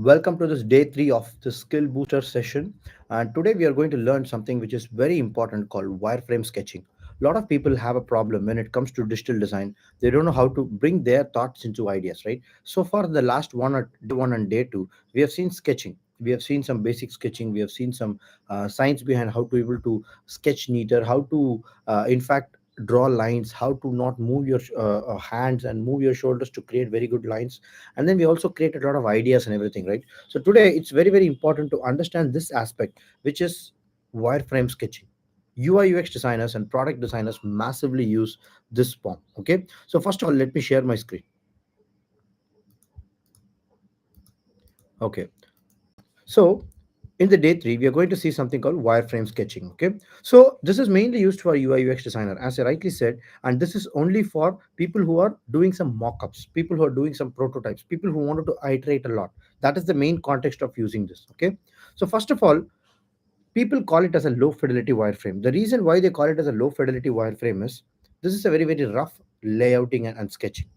Welcome to this day three of the Skill Booster session. And today we are going to learn something which is very important called wireframe sketching. A lot of people have a problem when it comes to digital design. They don't know how to bring their thoughts into ideas, right? So far, the last day one and day two, we have seen sketching. We have seen some basic sketching. We have seen some science behind how to able to sketch neater, how to, in fact, draw lines, how to not move your hands and move your shoulders to create very good lines. And then we also create a lot of ideas and everything, right? So today it's very important to understand this aspect, which is wireframe sketching. UI UX designers and product designers massively use this form. Okay, so first of all, let me share my screen. Okay, so in the day three, we are going to see something called wireframe sketching. Okay, so this is mainly used for UI UX designer, as I rightly said, and this is only for people who are doing some mock-ups, people who are doing some prototypes, people who wanted to iterate a lot. That is the main context of using this. Okay, so first of all, people call it as a low fidelity wireframe. The reason why they call it as a low fidelity wireframe is this is a very rough layouting and sketching,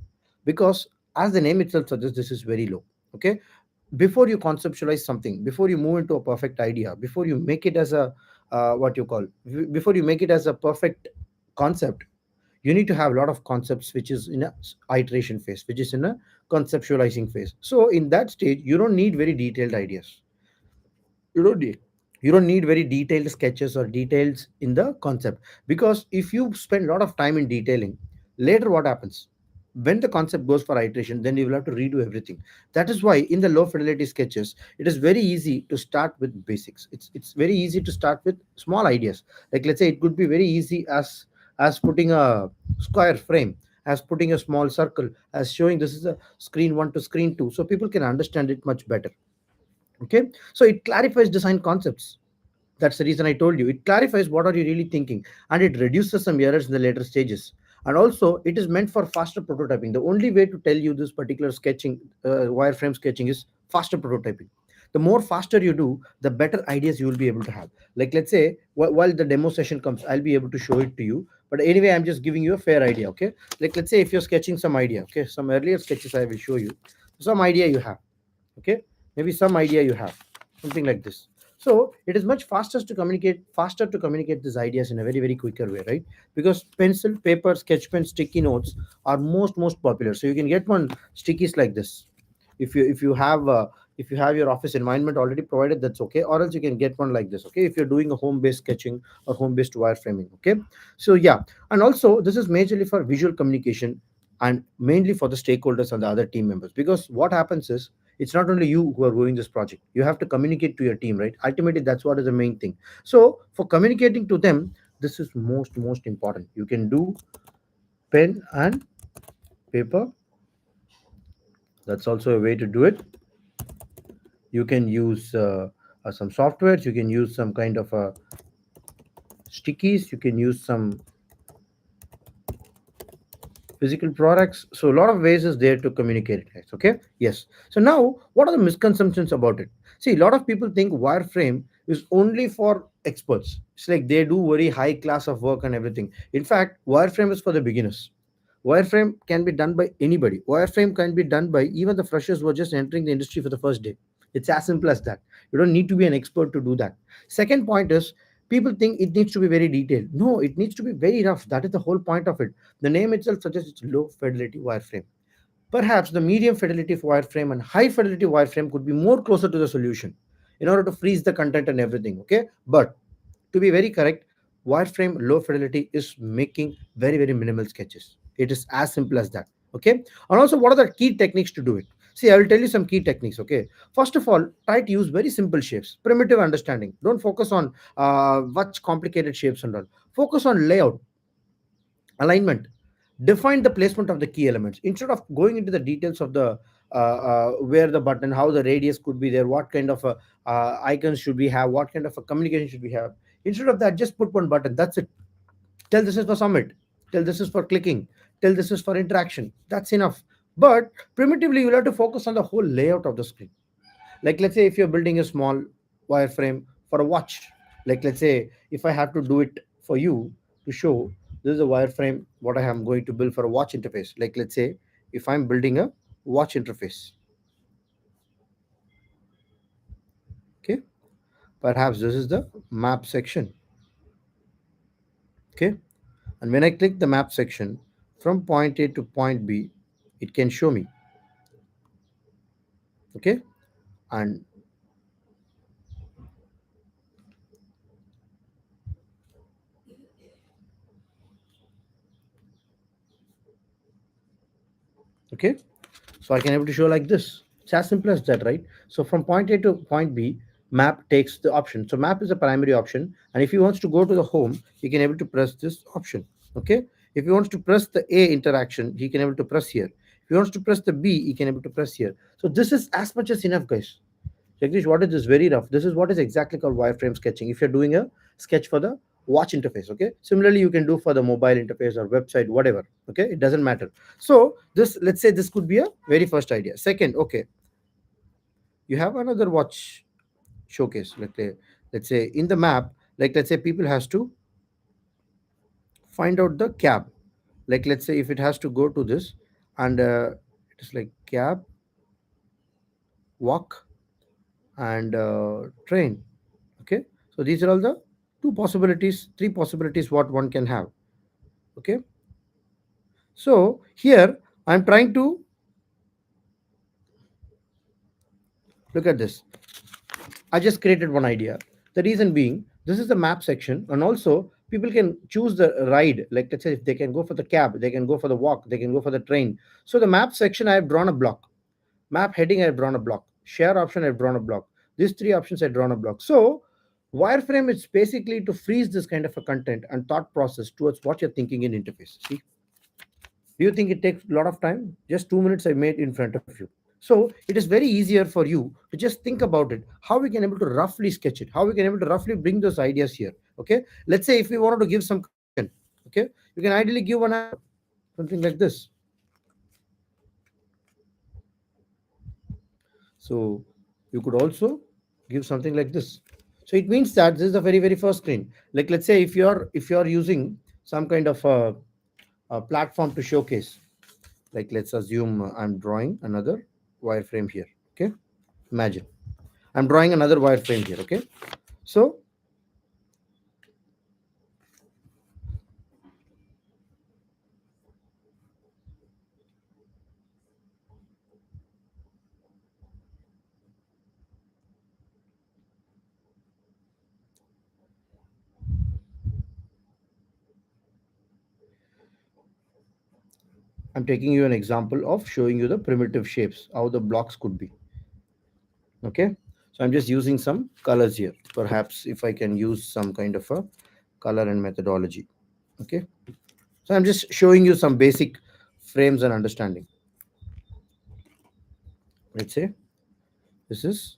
because as the name itself suggests, this is very low. Okay, before you conceptualize something, before you move into a perfect idea, before you make it as a what you call before you make it as a perfect concept, you need to have a lot of concepts which is in a iteration phase, which is in a conceptualizing phase. So in that stage, you don't need very detailed ideas. You don't need you don't need very detailed sketches or details in the concept, because if you spend a lot of time in detailing, later what happens when the concept goes for iteration, then you will have to redo everything. That is why in the low fidelity sketches, it is very easy to start with basics. It's very easy to start with small ideas. Like, let's say, it could be very easy as putting a square frame, as putting a small circle, as showing this is a screen 1 to screen 2, so people can understand it much better. Okay, so it clarifies design concepts. That's the reason I told you. It clarifies what are you really thinking, and it reduces some errors in the later stages. And also, it is meant for faster prototyping. The only way to tell you this particular sketching, wireframe sketching, is faster prototyping. The more faster you do, the better ideas you will be able to have. Like, let's say, while the demo session comes, I'll be able to show it to you. But anyway, I'm just giving you a fair idea. Okay, like, let's say if you're sketching some idea. Okay, some earlier sketches I will show you. Some idea you have. Okay, maybe some idea you have, something like this. So it is much faster to communicate these ideas in a very quicker way, right? Because pencil, paper, sketch pen, sticky notes are most popular. So you can get one stickies like this. If you have your office environment already provided, that's okay, or else you can get one like this. Okay, if you're doing a home based sketching or home based wireframing. Okay, so yeah. And also, this is majorly for visual communication, and mainly for the stakeholders and the other team members, because what happens is, it's not only you who are doing this project. You have to communicate to your team, right? Ultimately, that's what is the main thing. So for communicating to them, this is most important. You can do pen and paper. That's also a way to do it. You can use some softwares. You can use some kind of stickies. You can use some physical products. So a lot of ways is there to communicate it, guys. Okay, yes. So now, what are the misconceptions about it? See, a lot of people think wireframe is only for experts. It's like they do very high class of work and everything. In fact, wireframe is for the beginners. Wireframe can be done by anybody. Wireframe can be done by even the freshers who are just entering the industry for the first day. It's as simple as that. You don't need to be an expert to do that. Second point is, people think it needs to be very detailed. No, it needs to be very rough. That is the whole point of it. The name itself suggests it's low fidelity wireframe. Perhaps the medium fidelity wireframe and high fidelity wireframe could be more closer to the solution in order to freeze the content and everything. Okay, but to be very correct, wireframe low fidelity is making very minimal sketches. It is as simple as that. Okay, and also, what are the key techniques to do it? See, I will tell you some key techniques. Okay, first of all, try to use very simple shapes, primitive understanding. Don't focus on much complicated shapes and all. Focus on layout, alignment. Define the placement of the key elements instead of going into the details of the where the button, how the radius could be there, what kind of icons should we have, what kind of a communication should we have. Instead of that, just put one button, that's it. Tell this is for submit, tell this is for clicking, tell this is for interaction. That's enough. But primitively, you'll have to focus on the whole layout of the screen. Like, let's say if you're building a small wireframe for a watch, like, let's say if I have to do it for you to show, this is a wireframe what I am going to build for a watch interface. Like, let's say if I'm building a watch interface. Perhaps this is the map section. Okay, and when I click the map section from point A to point B, it can show me. Okay, and okay, so I can able to show like this. It's as simple as that, right? So from point A to point B, map takes the option. So map is a primary option, and if he wants to go to the home, he can able to press this option. Okay, if he wants to press the A interaction, he can able to press here. If he wants to press the B, he can able to press here. So this is as much as enough, guys. Jagdish, what is this? Very rough. This is what is exactly called wireframe sketching. If you're doing a sketch for the watch interface, okay. Similarly, you can do for the mobile interface or website, whatever. Okay, it doesn't matter. So this, let's say, this could be a very first idea. Second, okay, you have another watch showcase. Let's say in the map, like let's say people has to find out the cab. Like let's say if it has to go to this, and it is like cab, walk, and train. Okay, so these are all the two possibilities, three possibilities what one can have. Okay, so here I'm trying to look at this. I just created one idea. The reason being, this is the map section, and also people can choose the ride. Like let's say if they can go for the cab, they can go for the walk, they can go for the train. So the map section, I have drawn a block. Map heading, I have drawn a block. Share option, I have drawn a block. These three options, I have drawn a block. So wireframe is basically to freeze this kind of a content and thought process towards what you're thinking in interface. See, do you think it takes a lot of time? Just 2 minutes I made in front of you. So it is very easier for you to just think about it. How we can able to roughly sketch it. How we can able to roughly bring those ideas here. Okay. Let's say if we wanted to give some condition. Okay. You can ideally give one answer, something like this. So you could also give something like this. So it means that this is the very first screen. Like let's say if you're using some kind of a platform to showcase. Like let's assume I'm drawing another wireframe here. Okay, imagine I'm drawing another wireframe here. Okay, so I'm taking you an example of showing you the primitive shapes, how the blocks could be. Okay, so I'm just using some colors here. Perhaps if I can use some kind of a color and methodology. Okay, so I'm just showing you some basic frames and understanding. Let's say this is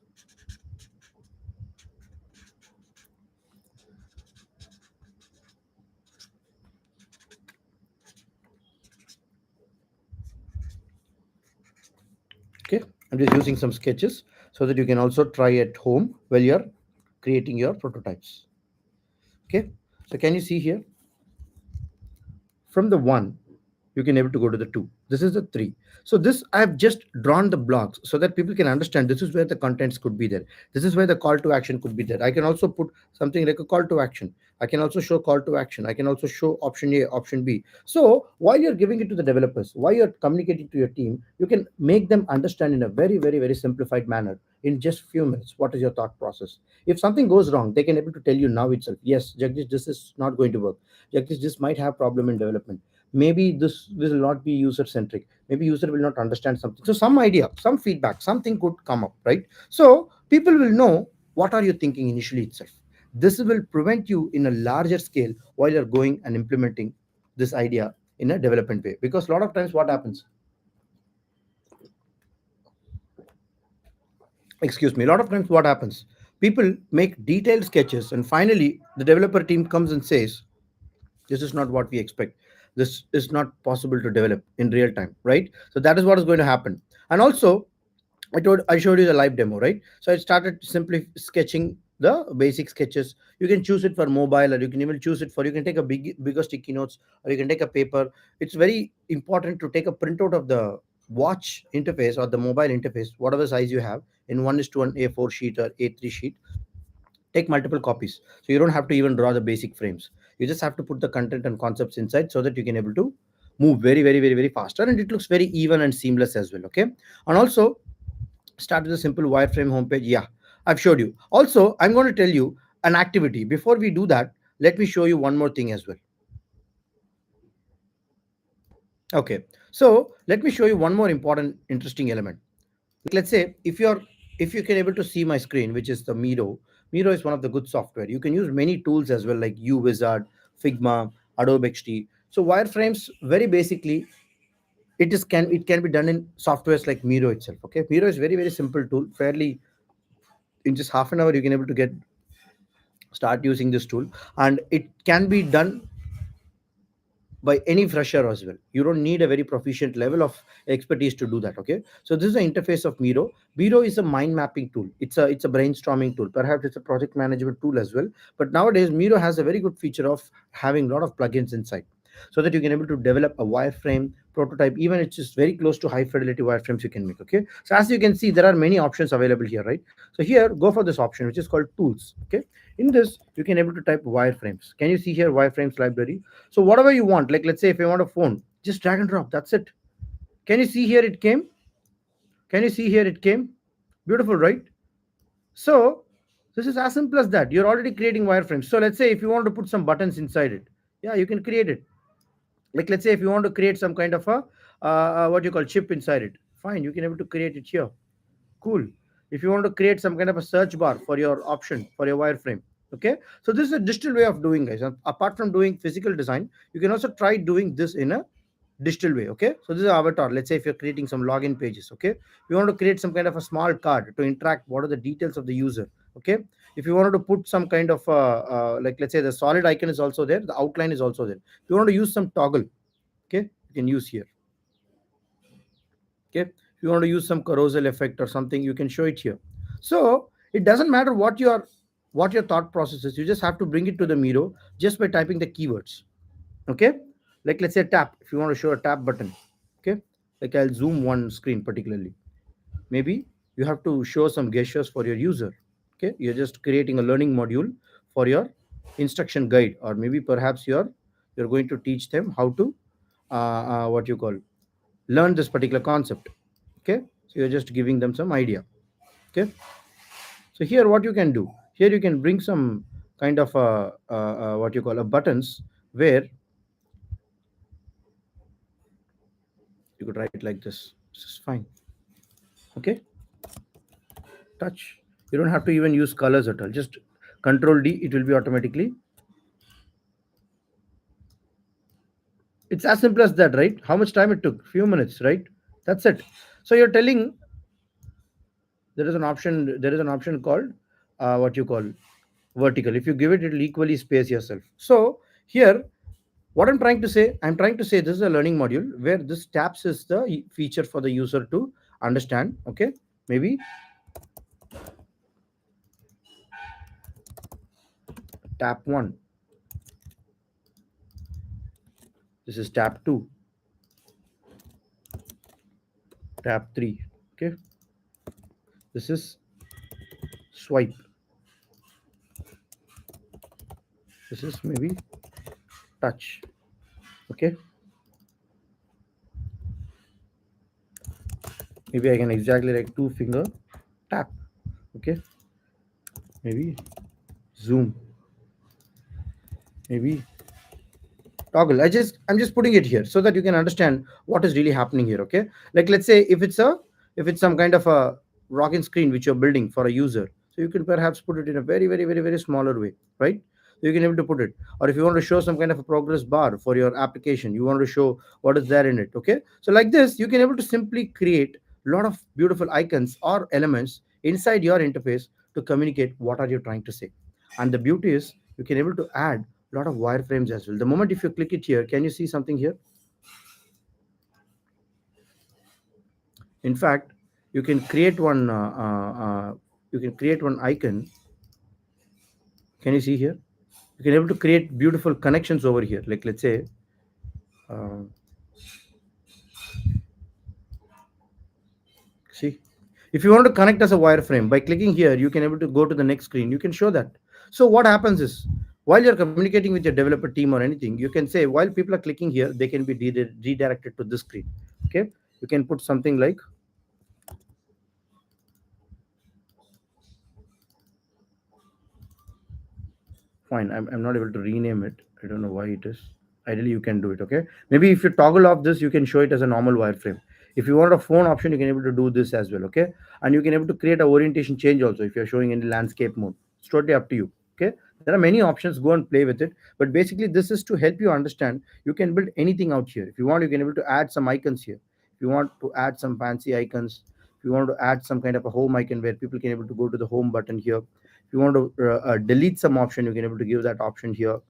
okay. I'm just using some sketches so that you can also try at home while you're creating your prototypes. Okay, so can you see here from the 1 you can able to go to the 2. This is the 3. So this I have just drawn the blocks so that people can understand this is where the contents could be there. This is where the call to action could be there. I can also put something like a call to action. I can also show call to action. I can also show option A, option B. So while you're giving it to the developers, while you're communicating to your team, you can make them understand in a very simplified manner in just few minutes what is your thought process. If something goes wrong, they can able to tell you now itself, yes Jagdish, this is not going to work. Jagdish, this might have problem in development. Maybe this will not be user centric. Maybe user will not understand something. So some idea, some feedback, something could come up, right? So people will know what are you thinking initially itself. This will prevent you in a larger scale while you're going and implementing this idea in a development way. Because a lot of times what happens, excuse me, a lot of times what happens, people make detailed sketches and finally the developer team comes and says, this is not what we expect. This is not possible to develop in real time, right? So that is what is going to happen. And also I showed you the live demo, right? So I started simply sketching the basic sketches. You can choose it for mobile, or you can even choose it for, you can take a bigger sticky notes, or you can take a paper. It's very important to take a printout of the watch interface or the mobile interface, whatever size you have, in 1:1 A4 sheet or A3 sheet. take multiple copies, so you don't have to even draw the basic frames. You just have to put the content and concepts inside so that you can able to move very faster, and it looks very even and seamless as well. Okay. And also, start with a simple wireframe homepage. Yeah, I've showed you. Also, I'm going to tell you an activity. Before we do that, let me show you one more thing as well. Okay, so let me show you one more important interesting element. Like, let's say if you can able to see my screen, which is the Miro is one of the good software. You can use many tools as well, like Uizard, Figma, Adobe XD. So wireframes, very basically, it can be done in softwares like Miro itself. Okay, Miro is very simple tool. Fairly, in just half an hour you can able to get start using this tool, and it can be done by any fresher as well. You don't need a very proficient level of expertise to do that. Okay, so this is the interface of Miro. Miro is a mind mapping tool. It's a brainstorming tool. Perhaps it's a project management tool as well. But nowadays Miro has a very good feature of having a lot of plugins inside, so that you can able to develop a wireframe prototype. Even it's just very close to high fidelity wireframes you can make. Okay, so as you can see, there are many options available here, right? So here, go for this option which is called tools. Okay, in this you can able to type wireframes. Can you see here wireframes library? So whatever you want, like let's say if you want a phone, just drag and drop. That's it. Can you see here it came? Can you see here it came? Beautiful, right? So this is as simple as that. You're already creating wireframes. So let's say if you want to put some buttons inside it, yeah, you can create it. Like let's say if you want to create some kind of a what you call chip inside it, fine, you can able to create it here. Cool. If you want to create some kind of a search bar for your option for your wireframe. Okay, so this is a digital way of doing, guys. Apart from doing physical design, you can also try doing this in a digital way. Okay, so this is avatar. Let's say if you're creating some login pages. Okay, you want to create some kind of a small card to interact, what are the details of the user. Okay, if you wanted to put some kind of like let's say the solid icon is also there, the outline is also there. If you want to use some toggle, okay, you can use here. Okay, if you want to use some carousel effect or something, you can show it here. So it doesn't matter what your thought process is. You just have to bring it to the Miro just by typing the keywords. Okay, like let's say tap. If you want to show a tap button, okay, like I'll zoom one screen particularly. Maybe you have to show some gestures for your user. Okay, you're just creating a learning module for your instruction guide, or maybe perhaps you're going to teach them how to what you call learn this particular concept. Okay, so you're just giving them some idea. Okay, so here what you can do, here you can bring some kind of what you call a buttons, where you could write like this is fine. Okay, touch, you don't have to even use colors at all, just control D, it will be automatically. It's as simple as that, right? How much time it took? Few minutes, right? That's it. So you're telling, there is an option called what you call vertical. If you give it, it'll equally space yourself. So here, what I'm trying to say this is a learning module where this tabs is the feature for the user to understand. Okay, maybe tab 1, this is tab 2, tab 3. Okay, this is swipe, this is maybe touch. Okay, maybe I can exactly like 2 finger tap. Okay, maybe zoom, maybe toggle. I'm just putting it here so that you can understand what is really happening here. Okay, like let's say if it's some kind of a login screen which you're building for a user, so you can perhaps put it in a very smaller way, right? So you can able to put it. Or if you want to show some kind of a progress bar for your application, you want to show what is there in it. Okay, so like this you can able to simply create a lot of beautiful icons or elements inside your interface to communicate what are you trying to say. And the beauty is you can able to add lot of wireframes as well. The moment if you click it here, can you see something here? In fact, you can create one. You can create one icon. Can you see here? You can able to create beautiful connections over here. Like let's say, uh, see, if you want to connect as a wireframe by clicking here, you can able to go to the next screen. You can show that. So what happens is, while you're communicating with your developer team or anything, you can say while people are clicking here, they can be redirected to this screen. Okay, you can put something like, fine, I'm not able to rename it. I don't know why it is. Ideally you can do it. Okay, maybe if you toggle off this, you can show it as a normal wireframe. If you want a phone option, you can able to do this as well. Okay, and you can able to create a orientation change also if you're showing any landscape mode. It's totally up to you. Okay, there are many options, go and play with it. But basically this is to help you understand you can build anything out here. If you want, you can able to add some icons here. If you want to add some fancy icons, if you want to add some kind of a home icon where people can able to go to the home button here. If you want to delete some option, you can able to give that option here.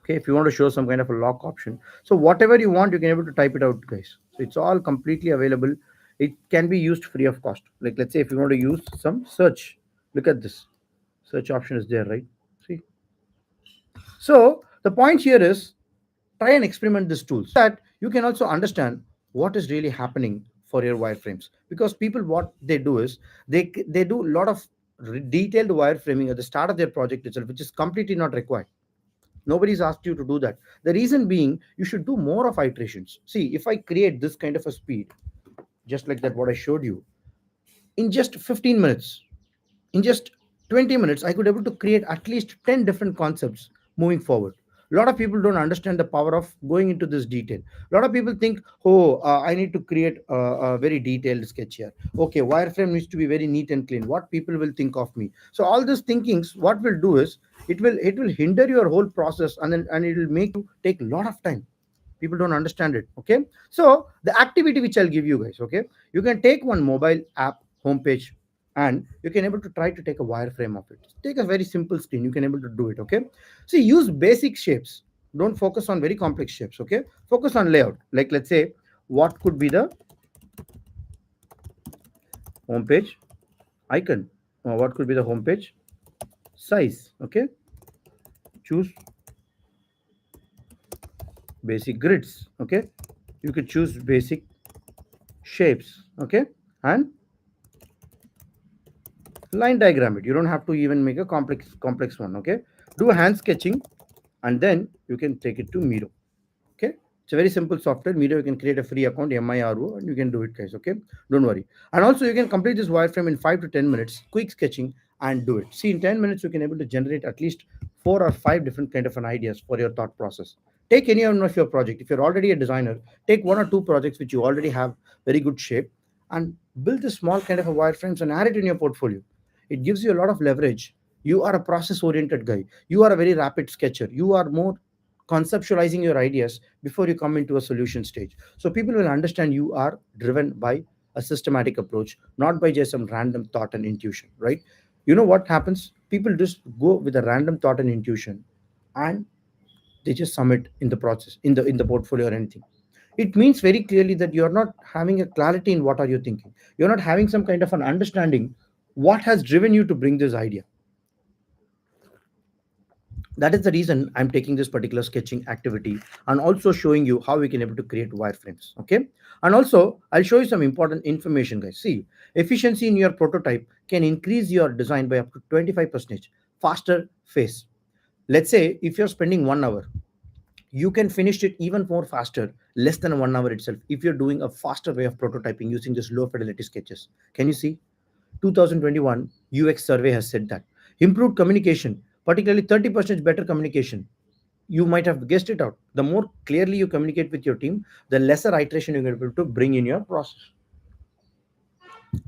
Okay, if you want to show some kind of a lock option, so whatever you want, you can able to type it out, guys. So it's all completely available. It can be used free of cost. Like, let's say if you want to use some search, look at this. Search option is there, right? See, so the point here is, try and experiment these tools that you can also understand what is really happening for your wireframes. Because people, what they do is, they do a lot of detailed wireframing at the start of their project itself, which is completely not required. Nobody's asked you to do that. The reason being, you should do more of iterations. See, if I create this kind of a speed, just like that what I showed you, in just 15 minutes, in just 20 minutes, I could able to create at least 10 different concepts moving forward. A lot of people don't understand the power of going into this detail. A lot of people think, oh, I need to create a very detailed sketch here. Okay, wireframe needs to be very neat and clean. What people will think of me? So all these thinkings, what will do is, it will hinder your whole process, and it will make you take a lot of time. People don't understand it. Okay, so the activity which I'll give you guys, okay, you can take one mobile app homepage, and you can able to try to take a wireframe of it. Take a very simple screen, you can able to do it. Okay, see, use basic shapes. Don't focus on very complex shapes. Okay, focus on layout. Like, let's say, what could be the homepage icon, or what could be the homepage size. Okay, choose basic grids. Okay, you could choose basic shapes. Okay, and line diagram it. You don't have to even make a complex one. Okay, do a hand sketching, and then you can take it to Miro. Okay, it's a very simple software. Miro, you can create a free account, Miro, and you can do it, guys. Okay, don't worry. And also, you can complete this wireframe in 5 to 10 minutes, quick sketching, and do it. See, in 10 minutes, you can able to generate at least 4 or 5 different kind of an ideas for your thought process. Take any one of your project. If you're already a designer, take 1 or 2 projects which you already have very good shape, and build a small kind of a wireframes and add it in your portfolio. It gives you a lot of leverage. You are a process oriented guy. You are a very rapid sketcher. You are more conceptualizing your ideas before you come into a solution stage. So people will understand you are driven by a systematic approach, not by just some random thought and intuition, right? You know what happens? People just go with a random thought and intuition, and they just submit in the process, in the portfolio or anything. It means very clearly that you're not having a clarity in what are you thinking. You're not having some kind of an understanding what has driven you to bring this idea. That is the reason I'm taking this particular sketching activity, and also showing you how we can able to create wireframes. Okay, and also I'll show you some important information, guys. See, efficiency in your prototype can increase your design by up to 25% faster phase. Let's say if you're spending 1 hour, you can finish it even more faster, less than 1 hour itself, if you're doing a faster way of prototyping using this low fidelity sketches. Can you see? 2021 UX survey has said that improved communication, particularly 30% better communication. You might have guessed it out. The more clearly you communicate with your team, the lesser iteration you're able to bring in your process.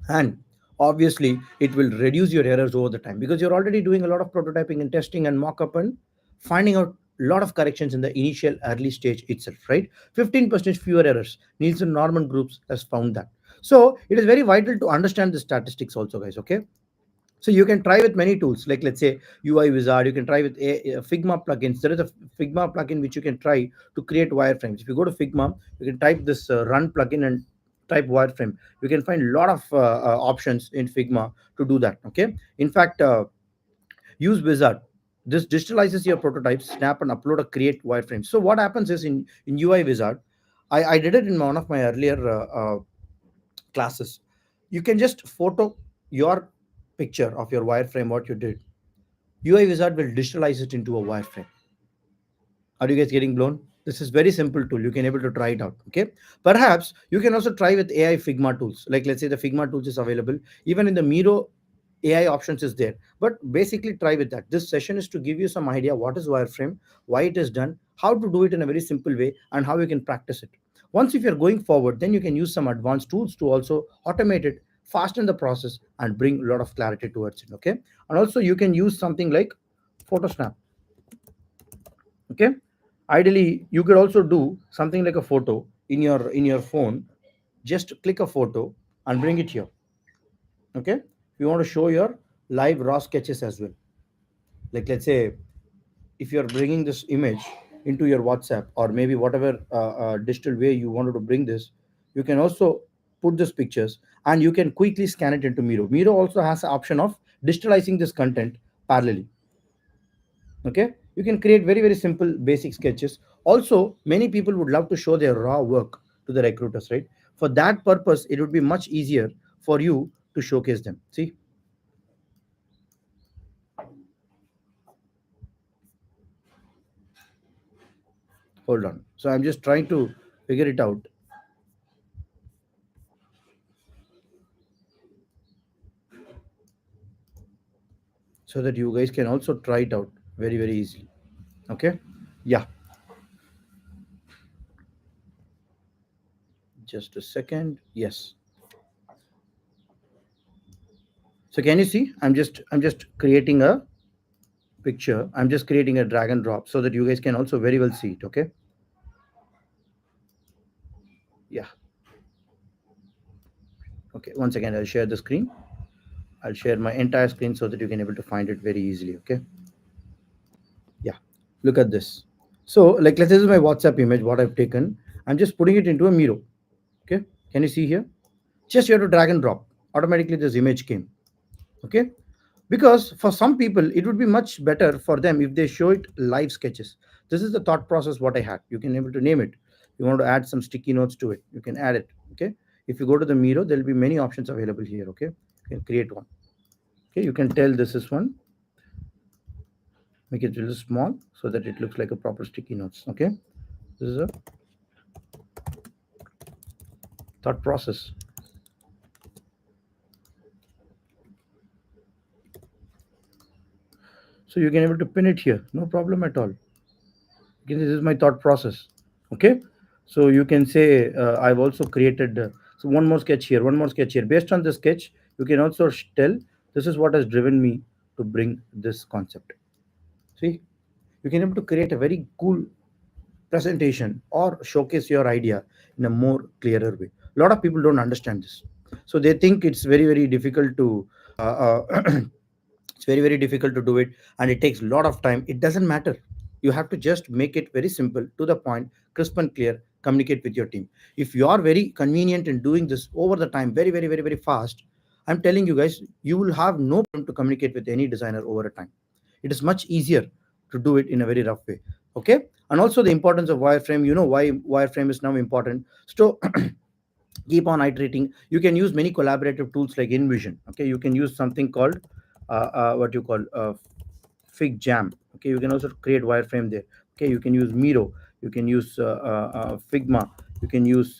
And obviously, it will reduce your errors over the time, because you're already doing a lot of prototyping and testing and mock-up and finding out a lot of corrections in the initial early stage itself, right? 15% fewer errors. Nielsen Norman Groups has found that. So it is very vital to understand the statistics also, guys. Okay, so you can try with many tools, like, let's say, UI Wizard. You can try with a Figma plugins. There is a Figma plugin which you can try to create wireframes. If you go to Figma, you can type this run plugin and type wireframe. You can find a lot of options in Figma to do that. Okay, in fact, use Wizard. This digitalizes your prototypes, snap and upload a create wireframe. So what happens is, in UI Wizard, I did it in one of my earlier classes. You can just photo your picture of your wireframe, what you did. UI Wizard will digitalize it into a wireframe. Are you guys getting blown? This is very simple tool. You can able to try it out. Okay. Perhaps you can also try with AI Figma tools. Like let's say the Figma tools is available. Even in the Miro, AI options is there. But basically try with that. This session is to give you some idea what is wireframe, why it is done, how to do it in a very simple way, and how you can practice it. Once if you're going forward, then you can use some advanced tools to also automate it, fasten the process, and bring a lot of clarity towards it. Okay. And also you can use something like PhotoSnap. Okay, ideally you could also do something like a photo in your phone. Just click a photo and bring it here. Okay, you want to show your live raw sketches as well. Like let's say if you're bringing this image into your WhatsApp or maybe whatever digital way you wanted to bring this, you can also put these pictures and you can quickly scan it into Miro. Miro also has the option of digitalizing this content parallelly. Okay, you can create very simple basic sketches. Also many people would love to show their raw work to the recruiters, right? For that purpose it would be much easier for you to showcase them. See, hold on, so I'm just trying to figure it out so that you guys can also try it out very easily. Okay, yeah, just a second. Yes, so can you see I'm just creating a picture. I'm just creating a drag and drop so that you guys can also very well see it. Okay, yeah. Okay, once again I'll share the screen. I'll share my entire screen so that you can able to find it very easily. Okay, yeah, look at this. So like let's say this is my WhatsApp image what I've taken. I'm just putting it into a Miro. Okay, can you see here? Just you have to drag and drop, automatically this image came. Okay, because for some people it would be much better for them if they show it live sketches. This is the thought process what I had. You can able to name it. You want to add some sticky notes to it, you can add it. Okay, if you go to the Miro there will be many options available here. Okay, you can create one. Okay, you can tell this is one, make it a little small so that it looks like a proper sticky notes. Okay, this is a thought process. So you can able to pin it here, no problem at all. Again, this is my thought process. Okay, so you can say I've also created so one more sketch here, one more sketch here. Based on the sketch you can also tell this is what has driven me to bring this concept. See, you can able to create a very cool presentation or showcase your idea in a more clearer way. A lot of people don't understand this, so they think it's very difficult to it's very difficult to do it, and it takes a lot of time. It doesn't matter. You have to just make it very simple, to the point, crisp and clear. Communicate with your team. If you are very convenient in doing this over the time, very fast, I'm telling you guys, you will have no problem to communicate with any designer over a time. It is much easier to do it in a very rough way. Okay, and also the importance of wireframe. You know why wireframe is now important. So keep on iterating. You can use many collaborative tools like InVision. Okay, you can use something called what you call Fig Jam. Okay, you can also create wireframe there. Okay, you can use Miro, you can use Figma, you can use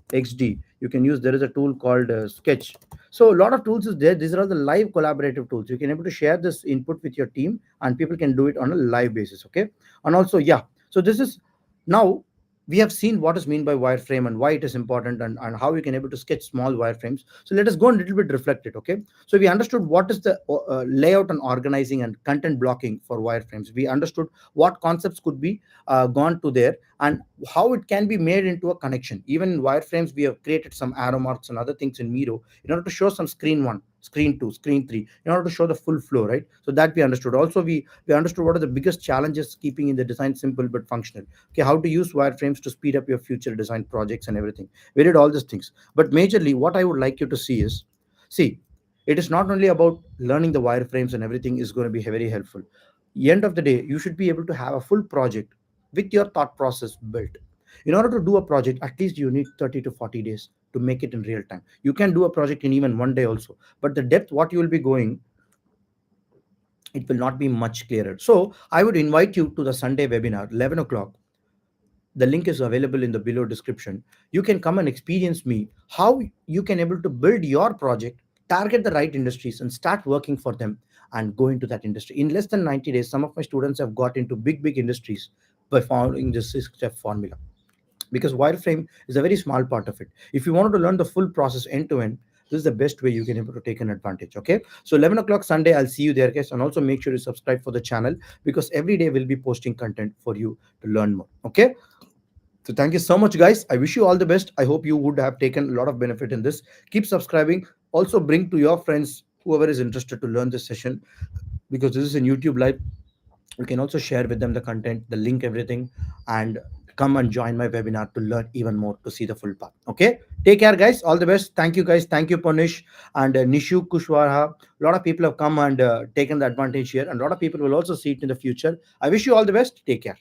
XD, you can use, there is a tool called Sketch. So a lot of tools is there. These are all the live collaborative tools. You can able to share this input with your team and people can do it on a live basis. Okay, and also yeah, so this is now we have seen what is mean by wireframe and why it is important, and how we can able to sketch small wireframes. So let us go a little bit reflect it. Okay, so we understood what is the layout and organizing and content blocking for wireframes. We understood what concepts could be gone to there, and how it can be made into a connection. Even in wireframes we have created some arrow marks and other things in Miro in order to show some screen one, screen two, screen three, in order to show the full flow, right? So that we understood. Also we understood what are the biggest challenges keeping in the design simple but functional. Okay, how to use wireframes to speed up your future design projects and everything. We did all these things, but majorly what I would like you to see is, see, it is not only about learning the wireframes and everything is going to be very helpful. End of the day you should be able to have a full project with your thought process built. In order to do a project, at least you need 30 to 40 days to make it in real time. You can do a project in even one day also, but the depth what you will be going, it will not be much clearer. So I would invite you to the Sunday webinar, 11 o'clock. The link is available in the below description. You can come and experience me how you can able to build your project, target the right industries and start working for them and go into that industry in less than 90 days. Some of my students have got into big industries by following this 6 step formula, because wireframe is a very small part of it. If you wanted to learn the full process end to end, this is the best way you can able to take an advantage. Okay, so 11 o'clock Sunday, I'll see you there, guys. And also make sure you subscribe for the channel, because every day we'll be posting content for you to learn more. Okay, so thank you so much, guys. I wish you all the best. I hope you would have taken a lot of benefit in this. Keep subscribing. Also bring to your friends whoever is interested to learn this session, because this is in YouTube live. You can also share with them the content, the link, everything, and come and join my webinar to learn even more, to see the full path. Okay, take care, guys. All the best. Thank you, guys. Thank you, Punish and Nishu Kushwaha. A lot of people have come and taken the advantage here, and a lot of people will also see it in the future. I wish you all the best. Take care.